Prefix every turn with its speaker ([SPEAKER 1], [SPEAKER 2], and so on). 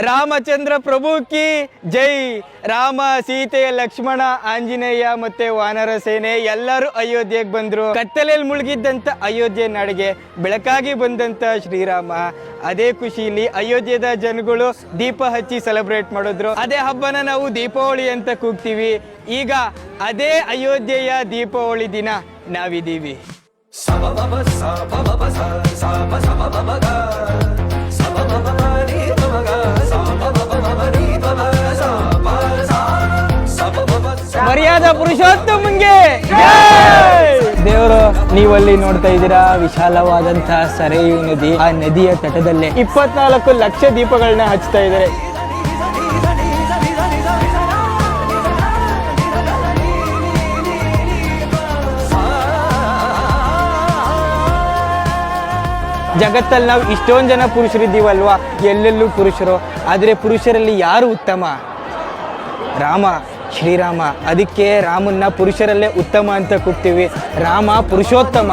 [SPEAKER 1] ರಾಮಚಂದ್ರ ಪ್ರಭು ಕಿ ಜೈ. ರಾಮ, ಸೀತೆ, ಲಕ್ಷ್ಮಣ, ಆಂಜನೇಯ ಮತ್ತೆ ವಾನರ ಸೇನೆ ಎಲ್ಲರೂ ಅಯೋಧ್ಯೆಗೆ ಬಂದ್ರು. ಕತ್ತಲೆಯಲ್ಲಿ ಮುಳುಗಿದ್ದಂತ ಅಯೋಧ್ಯೆ ನಾಡಿಗೆ ಬೆಳಕಾಗಿ ಬಂದಂತ ಶ್ರೀರಾಮ. ಅದೇ ಖುಷಿಲಿ ಅಯೋಧ್ಯೆದ ಜನಗಳು ದೀಪ ಹಚ್ಚಿ ಸೆಲೆಬ್ರೇಟ್ ಮಾಡಿದ್ರು. ಅದೇ ಹಬ್ಬನ ನಾವು ದೀಪಾವಳಿ ಅಂತ ಕೂಗ್ತೀವಿ. ಈಗ ಅದೇ ಅಯೋಧ್ಯೆಯ ದೀಪಾವಳಿ ದಿನ ನಾವಿದ್ದೀವಿ. ಮರ್ಯಾದಾ ಪುರುಷೋತ್ತಮಂಗೆ ದೇವರು. ನೀವಲ್ಲಿ ನೋಡ್ತಾ ಇದ್ದೀರಾ ವಿಶಾಲವಾದಂತಹ ಸರಯೂ ನದಿ. ಆ ನದಿಯ ತಟದಲ್ಲೇ 24 ಲಕ್ಷ ದೀಪಗಳನ್ನ ಹಚ್ತಾ ಇದ್ದಾರೆ. ಜಗತ್ತಲ್ಲಿ ನಾವು ಇಷ್ಟೊಂದು ಜನ ಪುರುಷರಿದ್ದೀವಲ್ವಾ, ಎಲ್ಲೆಲ್ಲೂ ಪುರುಷರು. ಆದರೆ ಪುರುಷರಲ್ಲಿ ಯಾರು ಉತ್ತಮ? ರಾಮ, ಶ್ರೀರಾಮ. ಅದಕ್ಕೆ ರಾಮನ್ನ ಪುರುಷರಲ್ಲೇ ಉತ್ತಮ ಅಂತ ಕೂಗ್ತೀವಿ. ರಾಮ ಪುರುಷೋತ್ತಮ.